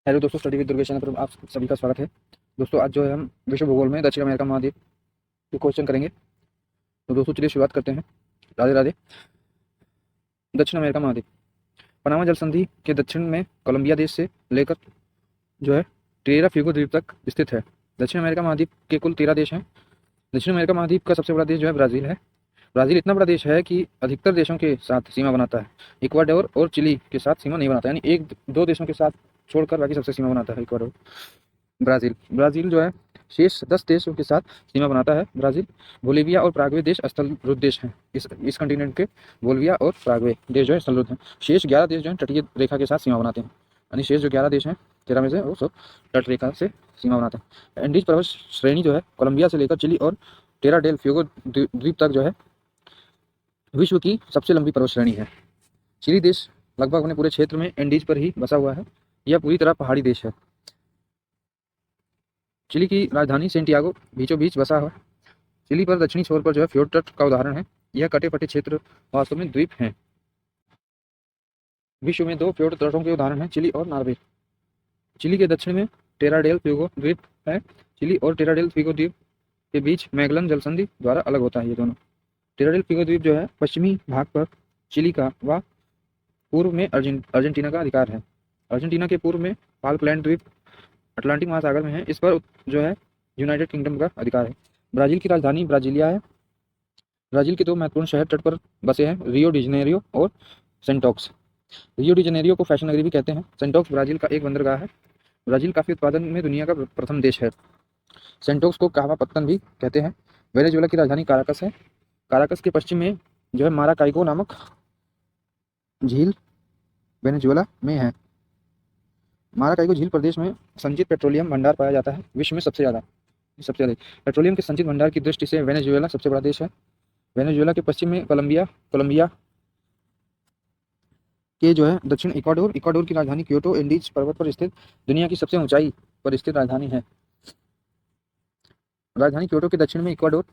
Hello दोस्तों, study with Durgesh channel पर आप सभी का स्वागत है। दोस्तों, आज जो है हम विश्व भूगोल में दक्षिण अमेरिका महाद्वीप के क्वेश्चन करेंगे। तो दोस्तों चलिए शुरुआत करते हैं। राधे राधे। दक्षिण अमेरिका महाद्वीप। पनामा जल संधि के दक्षिण में कोलंबिया देश से लेकर जो है टेरा फ्यूगो द्वीप तक स्थित है। दक्षिण अमेरिका महाद्वीप के कुल 13 देश हैं। दक्षिण अमेरिका महाद्वीप का सबसे बड़ा देश जो है ब्राज़ील है। ब्राज़ील इतना बड़ा देश है कि अधिकतर देशों के साथ सीमा बनाता है। इक्वाडोर और चिली के साथ सीमा नहीं बनाता, यानी एक दो देशों के साथ छोड़कर बाकी सबसे सीमा बनाता है इक्वाडोर। ब्राज़ील जो है शेष 10 देशों के साथ सीमा बनाता है। ब्राज़ील, बोलीविया और पैराग्वे देश स्थलरुद्ध देश हैं। इस कॉन्टिनेंट के बोलीविया और पैराग्वे देश जो है स्थलरुद्ध हैं। शेष 11 देश जो हैं तटीय रेखा के साथ सीमा बनाते हैं, यानी शेष जो 11 देश हैं 13 में से वो सब तट रेखा से सीमा बनाते हैं। एंडीज पर्वत श्रेणी जो है कोलंबिया से लेकर चिली और टेरा डेल फ्यूगो द्वीप तक जो है विश्व की सबसे लंबी पर्वत श्रेणी है। चिली देश लगभग अपने पूरे क्षेत्र में एंडीज पर ही बसा हुआ है। यह पूरी तरह पहाड़ी देश है। चिली की राजधानी सेंटियागो बीचों बीच बसा है। चिली पर दक्षिणी छोर पर जो है फ्योर्ड तट का उदाहरण है। यह कटे फटे क्षेत्र वास्तव में द्वीप हैं। विश्व में 2 फ्योर्ड तटों के उदाहरण हैं, चिली और नॉर्वे। चिली के दक्षिण में टेरा डेल फ्यूगो द्वीप है। चिली और टेरा डेल फ्यूगो द्वीप के बीच मैगलन जलसंधि द्वारा अलग होता है ये दोनों। टेरा डेल फ्यूगो द्वीप जो है पश्चिमी भाग पर चिली का व पूर्व में अर्जेंटीना का अधिकार है। अर्जेंटीना के पूर्व में फाल्कलैंड द्वीप अटलांटिक महासागर में है। इस पर जो है यूनाइटेड किंगडम का अधिकार है। ब्राज़ील की राजधानी ब्राजीलिया है। ब्राज़ील के 2 महत्वपूर्ण शहर तट पर बसे हैं, रियो डी जनेरियो और सेंटोक्स। रियो डी जनेरियो को फैशन नगरी भी कहते हैं। सेंटोक्स ब्राज़ील का एक बंदरगाह है। ब्राज़ील काफ़ी उत्पादन में दुनिया का प्रथम देश है। सेंटोक्स को कहवा पत्तन भी कहते हैं। वेनेजुएला की राजधानी काराकस है। काराकस के पश्चिम में जो है माराकाइगो नामक झील वेनेजुएला में है। माराकाइगो झील प्रदेश में संचित पेट्रोलियम भंडार पाया जाता है। विश्व में सबसे ज़्यादा पेट्रोलियम के संचित भंडार की दृष्टि से वेनेजुएला सबसे बड़ा देश है। वेनेजुएला के पश्चिम में कोलंबिया के जो है दक्षिण इक्वाडोर की राजधानी क्योटो एंडीज पर्वत पर स्थित दुनिया की सबसे ऊंचाई पर स्थित राजधानी है। राजधानी क्योटो के दक्षिण में इक्वाडोर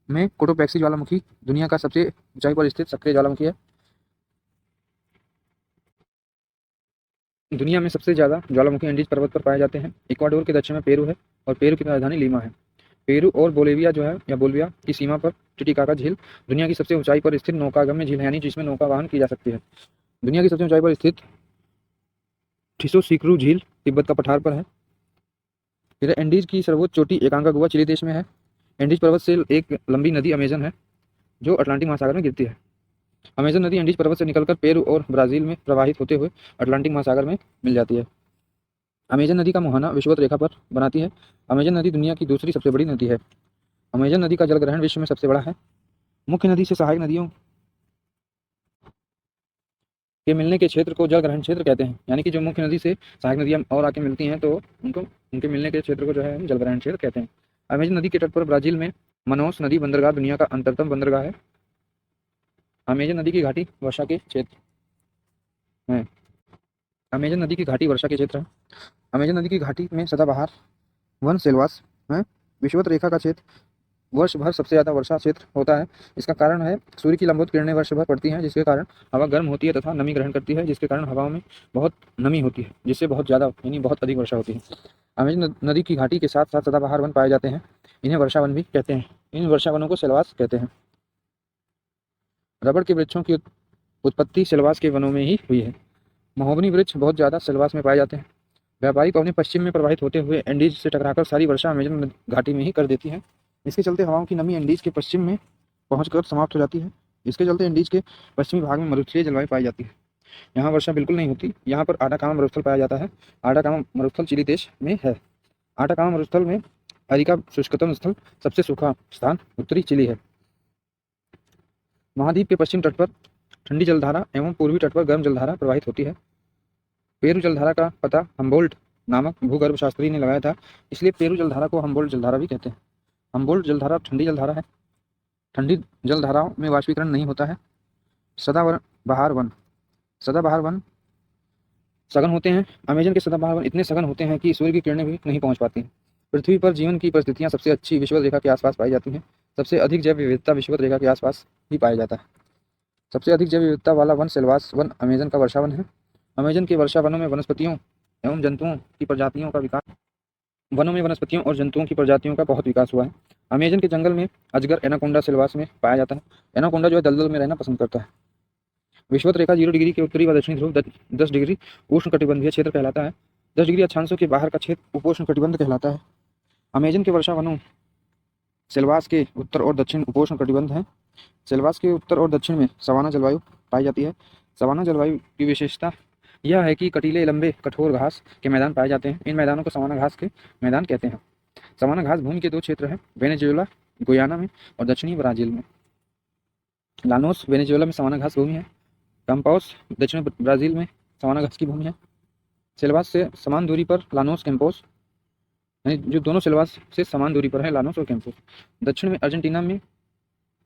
में कोटोपैक्सी ज्वालामुखी दुनिया का सबसे ऊंचाई पर स्थित सक्रिय ज्वालामुखी है। दुनिया में सबसे ज़्यादा ज्वालामुखी एंडीज पर्वत पर पाए जाते हैं। इक्वाडोर के दक्षिण में पेरू है और पेरू की राजधानी लीमा है। पेरू और बोलिविया जो है या बोलिविया की सीमा पर टिटिकाका झील दुनिया की सबसे ऊंचाई पर स्थित नौकागम्य झील है, यानी जिसमें नौका वाहन की जा सकती है। दुनिया की सबसे ऊंचाई पर स्थित ठिसोसिक्रू झील तिब्बत का पठार पर है। फिर एंडीज की सर्वोच्च चोटी एकांकागुआ चिली देश में है। एंडीज पर्वत से एक लंबी नदी अमेजन है जो अटलांटिक महासागर में गिरती है। अमेजन नदी एंडीज पर्वत से निकलकर पेरू और ब्राज़ील में प्रवाहित होते हुए अटलांटिक महासागर में मिल जाती है। अमेजन नदी का मुहाना विषुवत रेखा पर बनाती है। अमेजन नदी दुनिया की दूसरी सबसे बड़ी नदी है। अमेजन नदी का जलग्रहण विश्व में सबसे बड़ा है। मुख्य नदी से सहायक नदियों के मिलने के क्षेत्र को जलग्रहण क्षेत्र कहते हैं, यानी कि जो मुख्य नदी से सहायक नदियां और आके मिलती हैं तो उनके मिलने के क्षेत्र को जो है हम जलग्रहण क्षेत्र कहते हैं। अमेजन नदी के तट पर ब्राज़ील में मनोस नदी बंदरगाह दुनिया का अंतरतम बंदरगाह है। अमेजन नदी की घाटी वर्षा के क्षेत्र है। अमेजन नदी की घाटी वर्षा के क्षेत्र है। अमेजन नदी की घाटी में सदाबहार वन सेलवास है। विषुवत रेखा का क्षेत्र वर्ष भर सबसे ज़्यादा वर्षा क्षेत्र होता है। इसका कारण है सूर्य की लंबवत किरणें वर्ष भर पड़ती हैं, जिसके कारण हवा गर्म होती है तथा नमी ग्रहण करती है, जिसके कारण हवाओं में बहुत नमी होती है, जिससे बहुत ज़्यादा यानी बहुत अधिक वर्षा होती है। अमेजन नदी की घाटी के साथ साथ सदाबहार वन पाए जाते हैं। इन्हें वर्षा वन भी कहते हैं। इन वर्षा वनों को सेलवास कहते हैं। रबड़ के वृक्षों की उत्पत्ति सेलवास के वनों में ही हुई है। महोगनी वृक्ष बहुत ज़्यादा सेलवास में पाए जाते हैं। व्यापारिक पवनें पश्चिम में प्रवाहित होते हुए एंडीज से टकराकर सारी वर्षा अमेजन घाटी में ही कर देती हैं। इसके चलते हवाओं की नमी एंडीज के पश्चिम में पहुंचकर समाप्त हो जाती है। इसके चलते एंडीज के पश्चिमी भाग में मरुस्थलीय जलवायु पाई जाती है। यहाँ वर्षा बिल्कुल नहीं होती। यहाँ पर आटाकामा मरुस्थल पाया जाता है। आटाकामा मरुस्थल चिली देश में है। आटाकामा मरुस्थल में अरिका शुष्कतम स्थल सबसे सूखा स्थान उत्तरी चिली है। महाद्वीप के पश्चिम तट पर ठंडी जलधारा एवं पूर्वी तट पर गर्म जलधारा प्रवाहित होती है। पेरू जलधारा का पता हम्बोल्ट नामक भूगर्भ शास्त्री ने लगाया था, इसलिए पेरू जलधारा को हम्बोल्ट जलधारा भी कहते हैं। हम्बोल्ट जलधारा ठंडी जलधारा है। ठंडी जलधाराओं में वाष्पीकरण नहीं होता है। सदाबहार वन सघन होते हैं। अमेजन के सदाबहार वन इतने सघन होते हैं कि सूर्य की किरणें भी नहीं पहुंच पाती। पृथ्वी पर जीवन की परिस्थितियां सबसे अच्छी विषुवत रेखा के आसपास पाई जाती हैं। सबसे अधिक जैव विविधता विषुवत रेखा के आसपास ही पाया जाता है। सबसे अधिक जैव विविधता वाला वन सेलवास वन अमेजन का वर्षा वन है। अमेजन के वर्षा वनों में वनस्पतियों एवं जंतुओं की प्रजातियों का विकास। वनों में वनस्पतियों और जंतुओं की प्रजातियों का बहुत विकास हुआ है। अमेजन के जंगल में अजगर एनाकोंडा सिलवास में पाया जाता है। एनाकोंडा जो है दलदल में रहना पसंद करता है। विषुवत रेखा 0 डिग्री के उत्तरी व दक्षिणी ध्रुव 10 डिग्री उष्णकटिबंधीय क्षेत्र कहलाता है। 10 डिग्री अक्षांशों के बाहर का क्षेत्र उपोष्ण कटिबंध कहलाता है। अमेजन के वर्षा वनों सिलवास के उत्तर और दक्षिण उपोष्ण कटिबंध हैं। सिलवास के उत्तर और दक्षिण में सवाना जलवायु पाई जाती है। सवाना जलवायु की विशेषता यह है कि कटीले लंबे कठोर घास के मैदान पाए जाते हैं। इन मैदानों को सवाना घास के मैदान कहते हैं। सवाना घास भूमि के 2 क्षेत्र हैं, वेनेजुएला गुयाना में और दक्षिणी ब्राजील में। लानोस वेनेजुएला में सवाना घास भूमि है। कैंपोस दक्षिण ब्राजील में सवाना घास की भूमि है। सिलवास से समान दूरी पर लानोस कैंपोस, यानी जो दोनों सिलवास से समान दूरी पर है लानोस और कैंपोस। दक्षिण में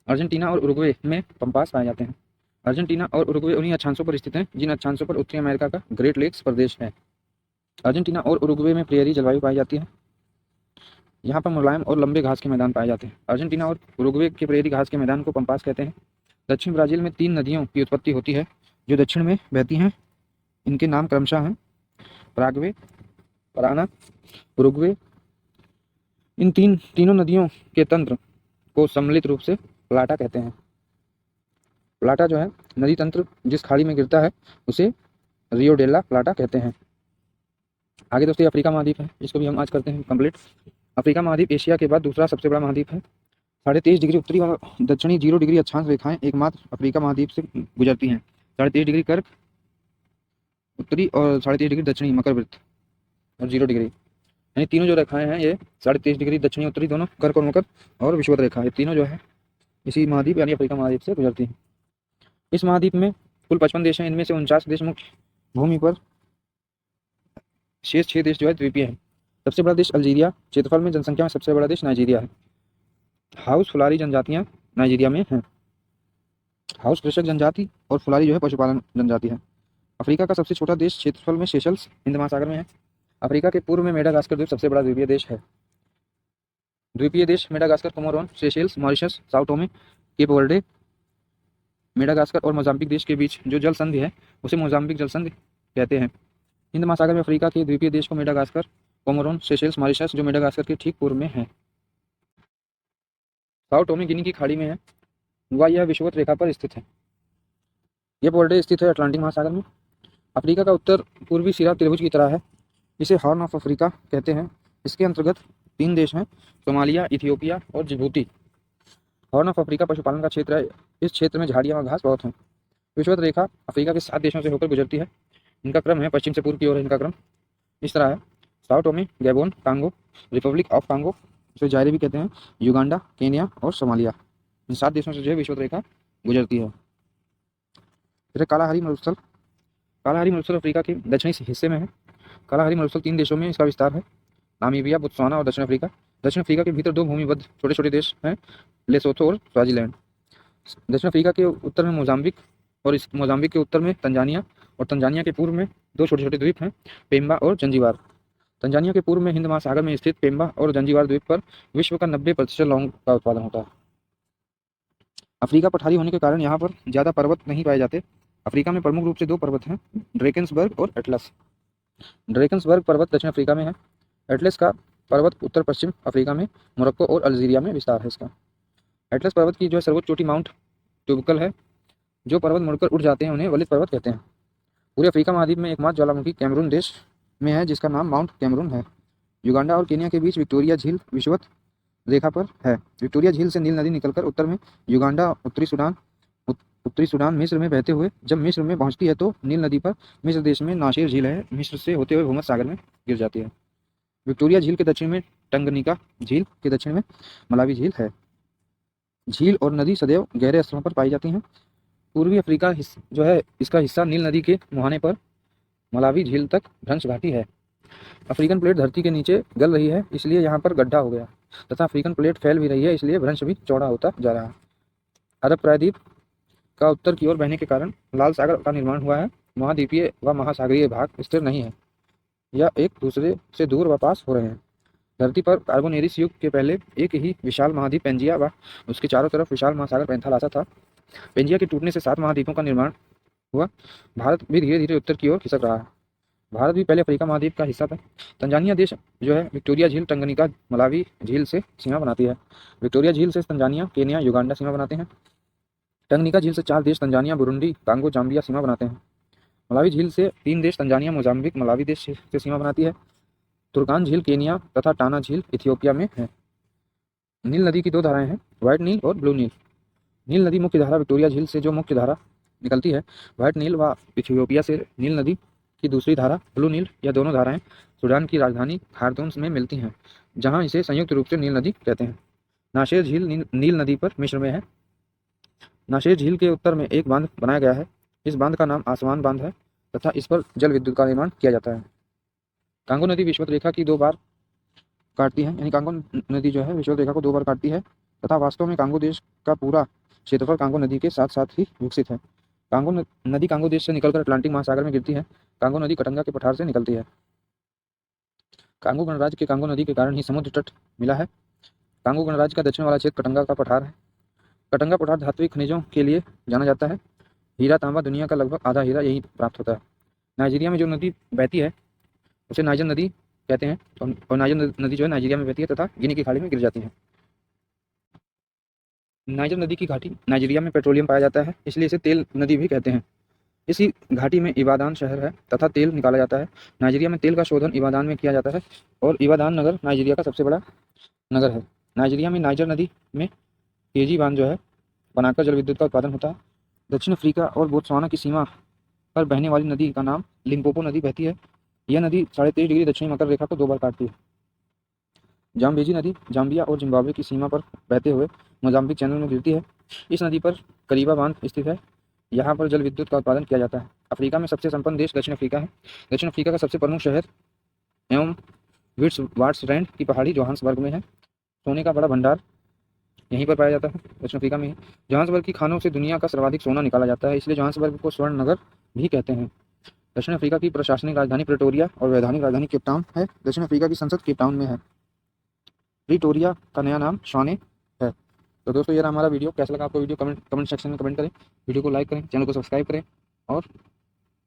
अर्जेंटीना और उरुग्वे में पंपास पाए जाते हैं। अर्जेंटीना और उरुग्वे उन्हीं अक्षांशों पर स्थित हैं जिन अक्षांशों पर उत्तरी अमेरिका का ग्रेट लेक्स प्रदेश है। अर्जेंटीना और उरुग्वे में प्रेयरी जलवायु पाई जाती है। यहाँ पर मुलायम और लंबे घास के मैदान पाए जाते हैं। अर्जेंटीना और उरुग्वे के प्रेयरी घास के मैदान को पंपास कहते हैं। दक्षिण ब्राजील में 3 नदियों की उत्पत्ति होती है जो दक्षिण में बहती हैं। इनके नाम क्रमशः हैं पराग्वे, पराना, उरुग्वे। इन तीनों नदियों के तंत्र को सम्मिलित रूप से प्लाटा कहते हैं। प्लाटा जो है नदी तंत्र जिस खाड़ी में गिरता है उसे रियो डेला प्लाटा कहते हैं। आगे दोस्तों अफ्रीका महाद्वीप है, इसको भी हम आज करते हैं कंप्लीट। अफ्रीका महाद्वीप एशिया के बाद दूसरा सबसे बड़ा महाद्वीप है। 23.5 डिग्री उत्तरी व दक्षिणी 0 डिग्री अक्षांश रेखाएं एकमात्र अफ्रीका महाद्वीप से गुजरती हैं। 23.5 डिग्री कर्क उत्तरी और 23.5 डिग्री दक्षिणी मकर वृत्त और 0 डिग्री, यानी तीनों जो रेखाएं हैं ये 23.5 डिग्री दक्षिणी उत्तरी दोनों कर्क और मकर और विषुवत रेखा, ये तीनों जो है इसी महाद्वीप यानी अफ्रीका महाद्वीप से गुजरती हैं। इस महाद्वीप में कुल 55 देश हैं। इनमें से 49 देश मुख्य भूमि पर, शेष 6 देश जो है द्वीपीय है। सबसे बड़ा देश अल्जीरिया, क्षेत्रफल में जनसंख्या में सबसे बड़ा देश नाइजीरिया है। हाउस फुलारी जनजातियां नाइजीरिया में हैं। हाउस कृषक जनजाति और फुलारी जो है पशुपालन जनजाति है। अफ्रीका का सबसे छोटा देश क्षेत्रफल में सेशल्स हिंद महासागर में है। अफ्रीका के पूर्व में मेडागास्कर द्वीप सबसे बड़ा द्वीपीय देश है। द्वीपीय देश Madagascar, Comoros, Seychelles, Mauritius, Sao Tome, Cape Verde, Madagascar और मोजाम्बिक देश के बीच जो जल संधि है उसे मोजाम्बिक जल संधि कहते हैं। हिंद महासागर में अफ्रीका के द्वीपीय देश को मेडागास्कर, कोमोरोन, सेशेल्स, मॉरिशस जो मेडागास्कर के ठीक पूर्व में है। साओ टोमे गिनी की खाड़ी में है व यह विषुवत रेखा पर स्थित है। यह पोर्टे स्थित है अटलांटिक महासागर में। अफ्रीका का उत्तर पूर्वी सिरा त्रिभुज की तरह है। इसे हॉर्न ऑफ अफ्रीका कहते हैं। इसके अंतर्गत 3 देश हैं, सोमालिया, इथियोपिया और जिबूती। हॉर्न ऑफ अफ्रीका पशुपालन का क्षेत्र है। इस क्षेत्र में झाड़ियाँ व घास बहुत हैं। विषुवत रेखा अफ्रीका के 7 देशों से होकर गुजरती है। इनका क्रम है पश्चिम से पूर्व की ओर। इनका क्रम इस तरह है: Sao Thome, Gabon, Congo, Republic of Congo, इसे जायरे भी कहते हैं, युगांडा, केन्या और सोमालिया। इन 7 देशों से जो है विषुवत रेखा गुजरती है। फिर कालाहारी मरुस्थल। कालाहारी मरुस्थल अफ्रीका के दक्षिणी हिस्से में है। कालाहारी मरुस्थल 3 देशों में इसका विस्तार है, नामीबिया, बोत्सवाना और दक्षिण अफ्रीका। दक्षिण अफ्रीका के भीतर 2 भूमिबद्ध छोटे छोटे देश हैं, लेसोथो और स्वाजीलैंड। दक्षिण अफ्रीका के उत्तर में मोजाम्बिक और इस मोजाम्बिक के उत्तर में तंजानिया और तंजानिया के पूर्व में 2 छोटे छोटे द्वीप हैं, पेम्बा और जंजीबार। तंजानिया के पूर्व में हिंद महासागर में स्थित पेम्बा और जंजीबार द्वीप पर विश्व का 90% लौंग का उत्पादन होता है। अफ्रीका पठारी होने के कारण यहाँ पर ज़्यादा पर्वत नहीं पाए जाते। अफ्रीका में प्रमुख रूप से 2 पर्वत हैं, ड्रेकेंसबर्ग और एटलस। ड्रेकेंसबर्ग पर्वत दक्षिण अफ्रीका में है। एटलस का पर्वत उत्तर पश्चिम अफ्रीका में मोरक्को और अल्जीरिया में विस्तार है इसका। एटलस पर्वत की जो है सर्वोच्च चोटी माउंट ट्यूबकल है। जो पर्वत मुड़कर उठ जाते हैं उन्हें वलित पर्वत कहते हैं। पूरे अफ्रीका महाद्वीप में एकमात्र ज्वालामुखी कैमरून देश में है जिसका नाम माउंट कैमरून है। युगांडा और केन्या के बीच विक्टोरिया झील विषुवत रेखा पर है। विक्टोरिया झील से नील नदी निकलकर उत्तर में युगांडा, उत्तरी सूडान, मिस्र में बहते हुए जब मिस्र में पहुंचती है तो नील नदी पर मिस्र देश में नासिर झील है, मिस्र से होते हुए भूमध्य सागर में गिर जाती है। विक्टोरिया झील के दक्षिण में टंगनिका झील के दक्षिण में मलावी झील है। झील और नदी सदैव गहरे स्थलों पर पाई जाती हैं। पूर्वी अफ्रीका जो है इसका हिस्सा नील नदी के मुहाने पर मलावी झील तक भ्रंश घाटी है। अफ्रीकन प्लेट धरती के नीचे गल रही है इसलिए यहाँ पर गड्ढा हो गया तथा अफ्रीकन प्लेट फैल भी रही है इसलिए भ्रंश भी चौड़ा होता जा रहा है। अरब प्रायद्वीप का उत्तर की ओर बहने के कारण लाल सागर का निर्माण हुआ है। महाद्वीपीय व महासागरीय भाग स्थिर नहीं है, यह एक दूसरे से दूर व पास हो रहे हैं। धरती पर कार्बोनेरिस युग के पहले एक ही विशाल महाद्वीप पेंजिया व उसके चारों तरफ विशाल महासागर पैंथालासा था। पेंजिया के टूटने से 7 महाद्वीपों का निर्माण हुआ। भारत भी धीरे धीरे उत्तर की ओर खिसक रहा है। भारत भी पहले अफ्रीका महाद्वीप का हिस्सा था। तंजानिया देश जो है विक्टोरिया झील, टंगनीका, मलावी झील से सीमा बनाती है। विक्टोरिया झील से तंजानिया, केन्या, युगांडा सीमा बनाते हैं। टंगनीका झील से 4 देश तंजानिया, बुरुंडी, कांगो, जाम्बिया सीमा बनाते हैं। मलावी झील से 3 देश तंजानिया, मोजाम्बिक, मलावी देश से सीमा बनाती है। तुर्कान झील केनिया तथा टाना झील इथियोपिया में है। नील नदी की 2 धाराएं हैं, व्हाइट नील और ब्लू नील। नील नदी मुख्य धारा विक्टोरिया झील से जो मुख्य धारा निकलती है व्हाइट नील व इथियोपिया से नील नदी की दूसरी धारा ब्लू नील, यह दोनों धाराएं सूडान की राजधानी खार्तूम में मिलती हैं, जहां इसे संयुक्त रूप से नील नदी कहते हैं। नाशेर झील नील नदी पर मिस्र में है। नाशेर झील के उत्तर में एक बांध बनाया गया है। इस बांध का नाम आसमान बांध है तथा इस पर जल विद्युत का निर्माण किया जाता है। कांगो नदी विषुवत रेखा की 2 बार काटती है, यानी कांगो नदी जो है विषुवत रेखा को 2 बार काटती है तथा वास्तव में कांगो देश का पूरा क्षेत्रफल कांगो नदी के साथ साथ ही विकसित है। नदी कांगो देश से निकलकर अटलांटिक महासागर में गिरती है। कांगो नदी कटंगा के पठार से निकलती है। कांगो गणराज्य के कांगो नदी के कारण ही समुद्र तट मिला है। कांगो गणराज्य का दक्षिण वाला क्षेत्र कटंगा का पठार है। कटंगा पठार धात्विक खनिजों के लिए जाना जाता है। हीरा तांबा, दुनिया का लगभग आधा हीरा यहीं प्राप्त होता है। नाइजीरिया में जो नदी बहती है उसे नाइजर नदी कहते हैं, और नाइजर नदी जो है नाइजीरिया में बहती है तथा गिनी की खाड़ी में गिर जाती है। नाइजर नदी की घाटी नाइजीरिया में पेट्रोलियम पाया जाता है, इसलिए इसे तेल नदी भी कहते हैं। इसी घाटी में इबादान शहर है तथा तेल निकाला जाता है। नाइजीरिया में तेल का शोधन इबादान में किया जाता है और इबादान नगर नाइजीरिया का सबसे बड़ा नगर है। नाइजीरिया में नाइजर नदी में केजी बांध जो है बनाकर जल विद्युत का उत्पादन होता है। दक्षिण अफ्रीका और बोत्सवाना की सीमा पर बहने वाली नदी का नाम लिम्पोपो नदी बहती है। यह नदी 23.5 डिग्री दक्षिणी मकर रेखा को 2 बार काटती है। जाम्बेजी नदी जाम्बिया और जिम्बाब्वे की सीमा पर बहते हुए मोजाम्बिक चैनल में गिरती है। इस नदी पर करीबा बांध स्थित है। यहाँ पर जल विद्युत का उत्पादन किया जाता है। अफ्रीका में सबसे संपन्न देश दक्षिण अफ्रीका है। दक्षिण अफ्रीका का सबसे प्रमुख शहर एवं विट्सवाटरलैंड की पहाड़ी जोहान्सबर्ग में है। सोने का बड़ा भंडार यहीं पर पाया जाता है, दक्षिण अफ्रीका में ही। जोहान्सबर्ग की खानों से दुनिया का सर्वाधिक सोना निकाला जाता है, इसलिए जोहान्सबर्ग को स्वर्ण नगर भी कहते हैं। दक्षिण अफ्रीका की प्रशासनिक राजधानी प्रिटोरिया और वैधानिक राजधानी केपटाउन है। दक्षिण अफ्रीका की संसद केपटाउन में है। प्रिटोरिया का नया नाम स्वाने है। तो दोस्तों ये रहा हमारा वीडियो। कैसा लगा आपको वीडियो कमेंट सेक्शन में कमेंट करें। वीडियो को लाइक करें, चैनल को सब्सक्राइब करें और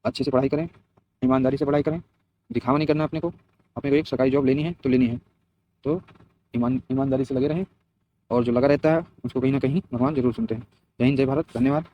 अच्छे से पढ़ाई करें, ईमानदारी से पढ़ाई करें। दिखावा नहीं करना अपने को एक सरकारी जॉब लेनी है तो लेनी है, तो ईमानदारी से लगे रहें और जो लगा रहता है उसको कहीं ना कहीं भगवान जरूर सुनते हैं। जय हिंद, जय भारत, धन्यवाद।